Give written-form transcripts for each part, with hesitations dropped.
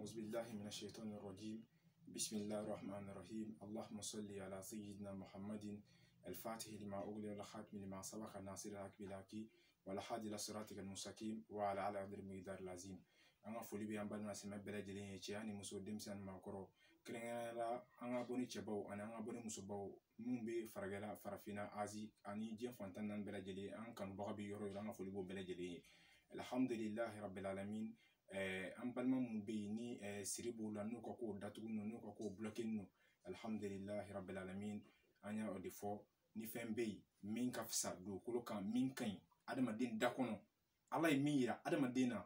أعوذ بالله من الشيطان الرجيم. بسم الله الرحمن الرحيم. اللهم صل على سيدنا محمد الفاتح لما أغلق والخاتم لما سبق الناصر الحق بالحق والهادي إلى صراطك المستقيم وعلى آله قدر المقدار العظيم. anga foli be an balma sema bele jelen ye ciani muso demsan makoro krenga anga boni chebau ana anga boni muso bau mumbe faragala farafina azi ani je fantan nan bele jelen an kan bagabi yoro anga foli bo bele jelen alhamdulillah rabbil alamin. An balma mumbe ni siribu la no ko datugu no ko bloqué no alhamdulillah rabbil alamin. Anya odifo ni fembe min kafsa do kolokan min kan adama din dakono allah mira adama dina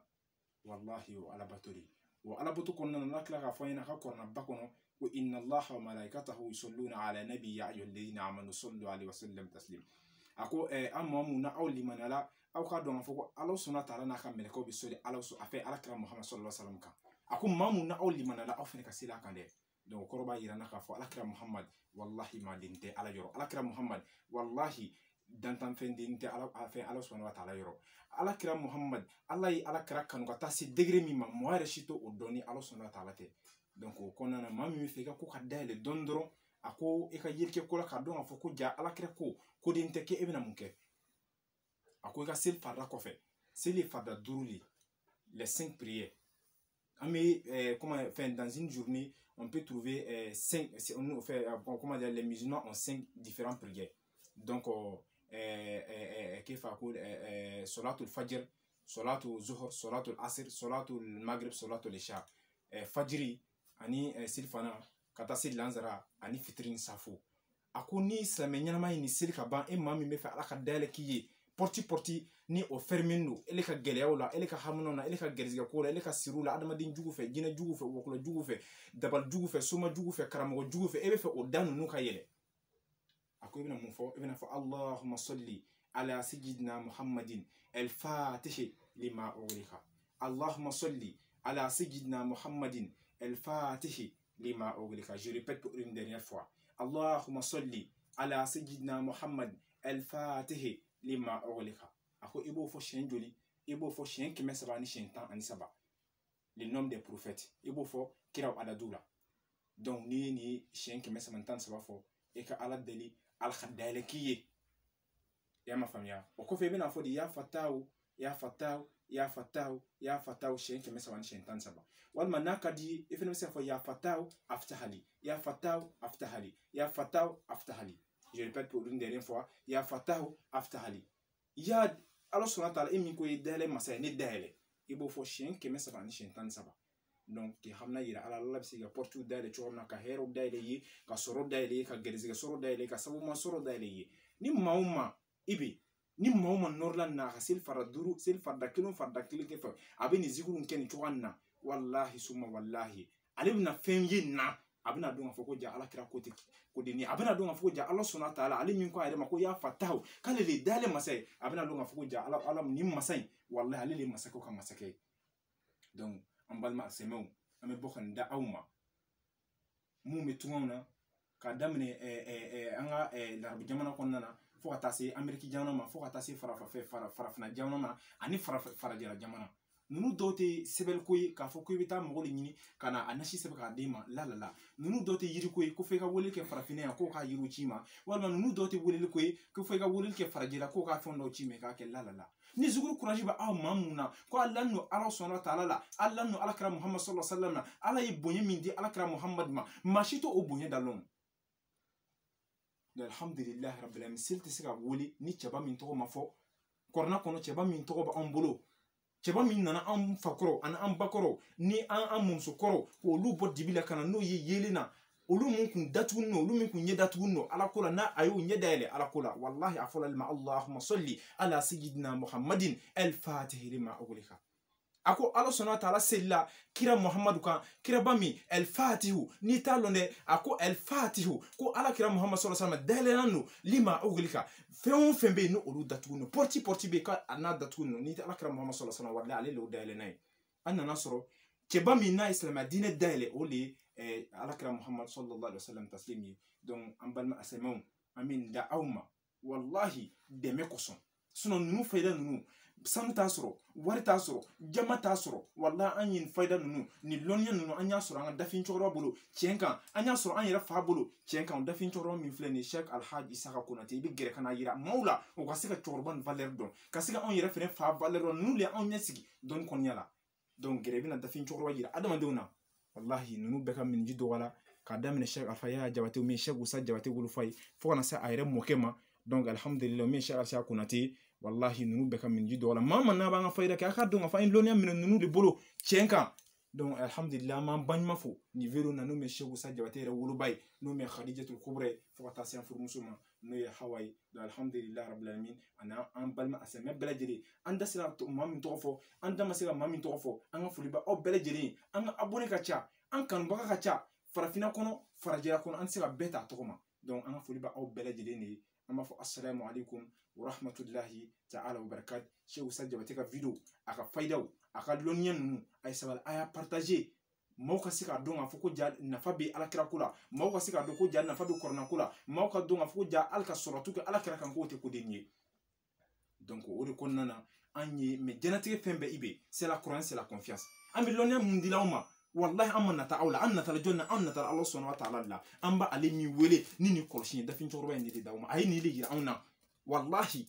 wallahi wa ala baturi wa ala butu konna nakla ka fayna ka korna bakono wa inna allaha wa malaikatahu yusalluna ala nabi ya ayyuhalladhina amanu sallu alayhi wa sallam taslim. Ako amma muna aw limanala aw ka don foko allah subhanahu wa ta'ala na ka meleko bi soli allah su afa alakra muhammad sallallahu alaihi wasallam ka ako mamuna aw limanala aw fene ka sila kan de donc koroba yirana ka fo alakra muhammad wallahi ma dinte ala yoro alakra muhammad wallahi dantan fendinte ala afa allah subhanahu wa ta'ala yoro alakra muhammad allah yi alakra kanu ka tasi degré mi ma moire shito o doni allah subhanahu wa ta'ala te donc ko nana mami mi feka ko kadda le dondoro ako e ka yirke ko la ka don fo ko ja alakra ko dinte ke ebina munke ako ka sil farda ko fe sili farda duruli les 5 prières. Mais comment faire dans une journée on peut trouver 5 on fait comment dire les musulmans ont 5 différentes prières. Donc كيف أقول صلاة الفجر صلاة الظهر صلاة العصر صلاة المغرب صلاة العشاء فجري أني سلفنا كتاسي لانزرا أني فطرين سافو أكوني سلمنيا ما يني سلك بان إمامي مفعل أكدالة كي porti ni o fermino eleka geleola eleka hamunona eleka gerziga kola eleka sirula adama din jugu fe jina jugu fe wokula jugu fe dabal jugu fe suma jugu fe karamo jugu fe ebe fe o danu nuka yele ako ibna mufo ibna fa allahumma salli ala sayyidina muhammadin al-fatih lima ughliqa allahumma salli ala sayyidina muhammadin al-fatih lima ughliqa. Je répète pour une dernière fois, allahumma salli ala sayyidina muhammad al-fatih lima ughliqa. Ako ibo fo shen joli ibo fo shen keme saba ni shen tan ani saba le nom des prophètes ibo fo kiraw adadula donc ni shen keme saba tan saba fo e ka ala deli al khadale kiye ya mafamia o ko fe bena fo di ya fataw ya fataw ya fataw ya fataw shen keme saba ni shen tan saba wal manaka di ifene se fo ya fataw aftahali ya fataw aftahali ya fataw aftahali. Je répète pour une dernière fois, ya fatahu aftahali. Ya Allah subhanahu wa ta'ala imi ko yedele masay ni dele. Ibo fo shen keme saba ni shen tan saba. Donc ki hamna yira ala Allah bisiga portu dele chorna ka hero dele yi ka soro dele yi ka gerziga soro dele ka sabu ma soro dele yi. Ni mauma ibi ni mauma norlan na sil faraduru sil fardakilun fardakilun kefa abini zigurun ken chwanna wallahi summa wallahi alibna femye na abina donga foko ja ala kira kote kodini abina donga foko ja Allah subhanahu wa ta'ala ali min ko ayema ko ya fatahu kale le dale masay abina donga foko ja ala ni masay wallahi ali le masako ka masake. Donc ambalma semeu ame bokhan da awma mu metuna ka damne anga larbi jamana konnana fo atase ameriki jamana ma fo atase farafna jamana ma ani farajara jamana nunu dote sebel koy ka fo koy bita mogoli nyini kana anashi sebe ka dema la nunu dote yiri koy ko fe ka wolel ke farafine ko ka yiru chima wala nunu dote wolel koy ko fe ka wolel ke farajira ko ka fondo chime ka ke la ni zuguru courage ba aw mamuna ko Allah no ala subhanahu wa ta'ala la Allah no alakra muhammad sallallahu alaihi wasallam ala yibonye mindi alakra muhammad ma mashito obonye dalon. Alhamdulillah rabbil alamin silti sika woli ni chaba min to ma fo korna kono chaba min to ba ambolo cheba min nana am fakoro ana am bakoro ni an mumso koro ko lu bo dibila kana no yelena olu mun kun datuno olu mun kun yedatuno ala kola na ayo nyedele ala kola wallahi afola ma allahumma salli ala sayyidina muhammadin al-fatih lima ughliqa. Ako Allah subhanahu wa ta'ala sella kira muhammadu kan kira bami al-fatihu ni talonde ako al-fatihu ko ala kira muhammad sallallahu alaihi wasallam dalelano lima ughliqa feon fembe no olu datuno porti be ka ana datuno ni ala kira muhammad sallallahu alaihi wasallam wala ale lo dalenay anna nasro ke bami na islam dine dale oli ala kira muhammad sallallahu alaihi wasallam taslimi. Donc ambalma asemon amin da awma wallahi deme koson suno nunu fayda nunu sanu t'a sɔrɔ wari t'a sɔrɔ jama t'a sɔrɔ wala an ye fayida ninnu ni lɔnniya ninnu an y'a sɔrɔ an ka dafin cɛkɔrɔba bolo tiɲɛ kan an y'a sɔrɔ an yɛrɛ fa bolo tiɲɛ kan dafin cɛkɔrɔba min filɛ nin Cheikh Alhaji Isaka Konate i bɛ gɛrɛ ka n'a yira maaw la o ka se ka cɛkɔrɔba nin valeur dɔn ka se ka anw yɛrɛ fɛnɛ fa valeur dɔn ninnu de y'anw ɲɛsigi dɔnni kɔnɔna la donc gɛrɛ i bɛna dafin cɛkɔrɔba yira adamadenw na wallahi ninnu bɛɛ ka miniji dɔgɔla k'a daminɛ Cheikh Alpha Yaya Jabate min Cheikh Usa Jabate wolofa ye fo kana se a yɛrɛ mɔkɛ ma donc alhamdulillah min Cheikh Alisa Konate wallahi ninnu bɛɛ ka miniji dɔgɔla maa ma n'a b'an ka fayida kɛ a k'a dɔn ka fɔ an ye lɔnniya minɛ ninnu de bolo tiɲɛ kan donc alhamdulillah an b'an baɲuman fo ni vélo na n'o mɛ Cheikh Usa Jabate yɛrɛ woloba ye n'o mɛ Khadijatul Kubra ye fo ka taa se an furumuso ma n'o ye Hawa ye donc alhamdulillah rabbil alamin ani an balima asimɛ bɛɛ lajɛlen an da sera maa min tɔgɔ fɔ an da ma se ka maa min tɔgɔ fɔ an ka foli bɛ aw bɛɛ lajɛlen an ka abonné ka ca an kanubaga ka ca farafinna kɔnɔ farajɛla kɔnɔ an tɛ se ka bɛɛ ta tɔgɔ ma donc an ka foli bɛ aw bɛɛ lajɛlen de ye an b'a fɔ assalamu alaikum wa rahmatullahi ta'ala wa barakat Cheikh Usa Jabate ka video a ka fayidaw a ka lɔnniya ninnu a ye sabali a y'a partager maaw ka se k'a dɔn k'a fɔ ko ja nafa bɛ alakira ko la maaw ka se k'a dɔn ko ja nafa bɛ kɔrɔna ko la maaw ka dɔn k'a fɔ ko ja ala ka sɔrɔtu kɛ alakira kan k'o tɛ ko den ye donc o de kɔnɔna na an ye mais diɲɛlatigɛ fɛn bɛɛ i bɛ c'est la croyance c'est la confiance an bɛ lɔnniya mun dila aw ma wallahi an ma nata aw la an natala jɔn na an natala ala sɔnna wa ta'ala la an b'a ale min wele ni nin kɔlɔsi ye dafin cɛkɔrɔba in de d'aw ma a ye nin de yira anw na wallahi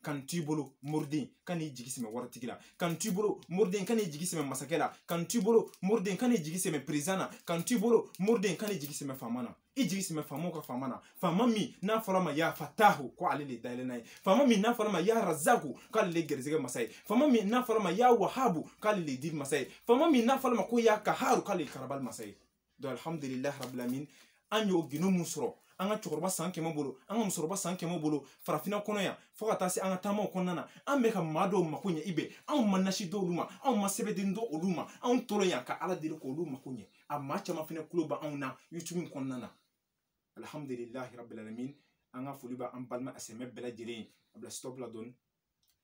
kan t'i bolo morden kan n'i jigi sɛmɛ waritigi la kan t'i bolo morden kan n'i jigi sɛmɛ masakɛ la kan t'i bolo morden kan n'i jigi sɛmɛ président na kan t'i bolo morden kan n'i jigi sɛmɛ faama na i jigi sɛmɛ faamaw ka faama na faama min n'a fɔra ma ya fatahu ko ale de dayɛlɛnna ye faama min n'a fɔra ma ya razaku k'ale de gɛrɛsɛgɛ masa ye faama min n'a fɔra ma ya wahabu k'ale de di masa ye faama min n'a fɔra ma ko ya kaharu k'ale de karabali masa ye donc alhamdulillah rabbil alamin an y'o gindo mun sɔrɔ an ka cɛkɔrɔba san 100 bolo an ka musokɔrɔba san 100 bolo farafinna kɔnɔ yan fo ka taa se an ka taamaw kɔnɔna na an bɛ ka maa dɔw mako ɲɛ i bɛ anw ma nasi d'olu ma anw ma sɛbɛden dɔ olu ma anw tora yan ka ala deli k'olu mako ɲɛ a maa caman fana tulo bɛ anw na YouTube in kɔnɔna na alhamdulillahi rabbil alamin an ka foli bɛ an balima asimɛ bɛɛ lajɛlen ye a bila stop la dɔɔni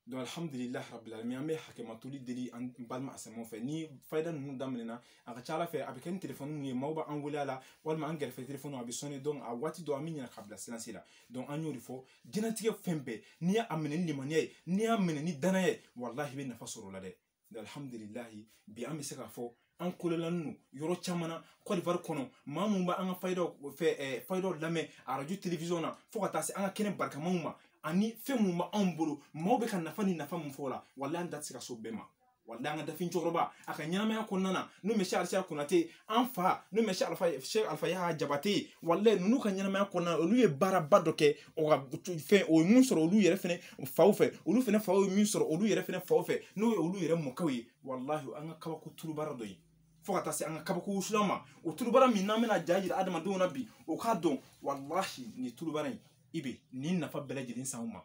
donc alhamdulillahi rabbil alamin an bɛ hakɛmatoli deli an balima asimɛw fɛ ni fayida ninnu daminɛna a ka ca ala fɛ a bɛ kɛ ni telefɔni ninnu ye maaw b'an wele a la walima an gɛrɛfɛ telefɔni a bɛ sɔnni donc a waati dɔ an bɛ ɲinɛ ka bila silence la donc an y'o de fɔ diɲɛlatigɛ fɛn bɛɛ n'i y'a minɛ ni limaniya ye n'i y'a minɛ ni danaya ye wallahi i bɛ nafa sɔrɔ o la dɛ donc alhamdulillahi bi an bɛ se k'a fɔ an kololanin yɔrɔ caman na Côte d'Ivoire kɔnɔ maa mun b'an ka fayidaw lamɛn radio télévision na fo ka taa se an ka kɛnɛ barikamaw ma ani fɛn mun b'anw bolo maaw bɛ ka nafa ni nafa mun fɔ o la wallahi an da tɛ se ka so bɛɛ ma wallahi an ka dafin cɛkɔrɔba a ka ɲɛnamaya kɔnɔna na n'o mɛ Cheikh Alisa Konate an fa n'o mɛ Cheikh Alpha Yaya Jabate wallahi ninnu ka ɲɛnamaya kɔnɔna na olu ye baaraba dɔ kɛ o ka fɛn o ye mun sɔrɔ olu yɛrɛ fɛnɛ faw fɛ olu fɛnɛ faw ye min sɔrɔ olu yɛrɛ fɛnɛ faw fɛ n'o ye olu yɛrɛ mɔkɛw ye wallahi an ka kabako turubara dɔ ye fo ka taa se an ka kabako wusulan ma o turubara min n'an bɛna ja yira adamadenw na bi o k'a dɔn wallahi nin turubara in i bɛ nin nafa bɛɛ lajɛlen s'anw ma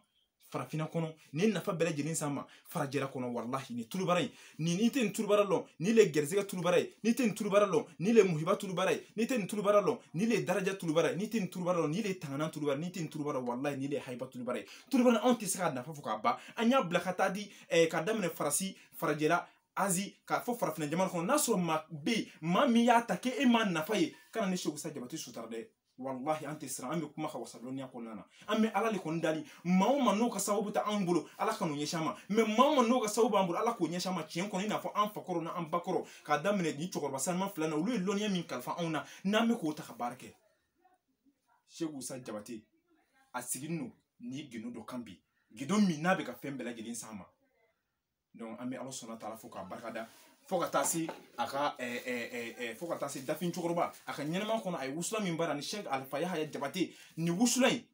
farafinna kɔnɔ nin nafa bɛɛ lajɛlen s'an ma farajɛla kɔnɔ wallahi nin turubara in n'i tɛ nin turubara lɔn n'i le gɛrɛsɛgɛ turubara ye n'i tɛ nin turubara lɔn n'i le muhiba turubara ye n'i tɛ nin turubara lɔn n'i le daraja turubara ye n'i tɛ nin turubara lɔn n'i le tangana turubara n'i tɛ nin turubara wallahi n'i le hayiba turubara ye turubara anw tɛ se k'a nafa fɔ k'a ban an y'a bila ka taa di k'a daminɛ farasi farajɛla azi k'a fɔ farafinna jamana kɔnɔ n'a sɔrɔ maa bɛ yen maa min y'a ta k'e m'a nafa ye kana ne Cheikh Usa Jabate sutara dɛ wallahi an tɛ siran an bɛ kuma ka wasa lɔnniya kɔnɔna na an bɛ ala de kɔni dali maa o maa n'o ka sababu bɛ taa anw bolo ala ka n'o ɲɛsin an ma mais maa o maa n'o ka sababu b'an bolo ala k'o ɲɛsin an ma tiɲɛ kɔni i n'a fɔ an fakɔrɔ n'an bakɔrɔ k'a daminɛ nin cɛkɔrɔba sanuma fila na olu ye lɔnniya min kalifa anw na n'an bɛ k'o ta ka baara kɛ Cheikh Usa Jabate a sigilen don ni gindo dɔ kan bi gindo min n'a bɛ ka fɛn bɛɛ lajɛlen s'an ma donc an bɛ ala sɔnna ta'ala fo k'a barikada fo ka taa se a ka fo ka taa se dafin cɛkɔrɔba a ka ɲɛnama kɔnɔ a ye wusula min baara ni Cheikh Alpha Yaya Jabate nin wusula in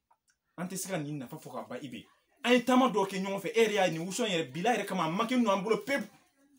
an tɛ se ka nin nafa fɔ ka ban i bɛ an ye taama dɔw kɛ ɲɔgɔn fɛ e yɛrɛ y'a ye nin wusula in yɛrɛ bila yɛrɛ kama a ma kɛ ninnu an bolo pewu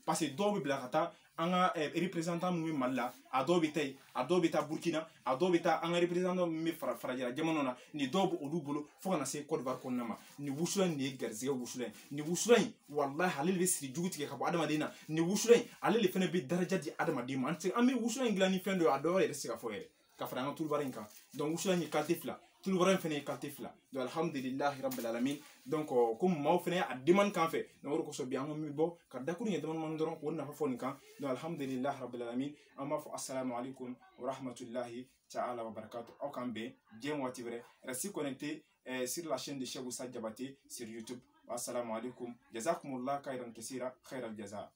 parce que dɔw bɛ bila ka taa an ka représentant minnu bɛ Mali la a dɔw bɛ taa yen a dɔw bɛ taa Burkina a dɔw bɛ taa an ka représentant minnu bɛ farajɛla jamana na nin dɔw bɛ olu bolo fo ka na se Côte d'Ivoire kɔnɔna ma nin wusula in de ye garisɛgɛ wusula ye nin wusula in wallahi ale de bɛ siri jugu tigɛ ka bɔ adamaden na nin wusula in ale de fana bɛ daraja di adamaden ma an bɛ wusula in dilan ni fɛn dɔ ye a dɔw yɛrɛ tɛ se ka fɔ yɛrɛ ka fara an ka turubara in kan donc wusula in ye qualité fila turubara in fana ye qualité fila donc alhamdulillahi rabbil alamin donc comme maaw fana y'a demande kan fɛ donc o de kosɔn bi an ka min bɔ ka dakuru ɲɛ damadamanin dɔrɔn k'o nafa fɔ nin kan donc alhamdulillahi rabbil alamin an b'a fɔ assalamu alaikum wa rahmatullahi ta'ala wa barakatuh aw kan bɛn diɲɛ waati wɛrɛ restez connectés sur la chaîne de Cheikh Usa Jabate sur YouTube. والسلام عليكم. جزاكم الله خيرا كثيرا، خير الجزاء.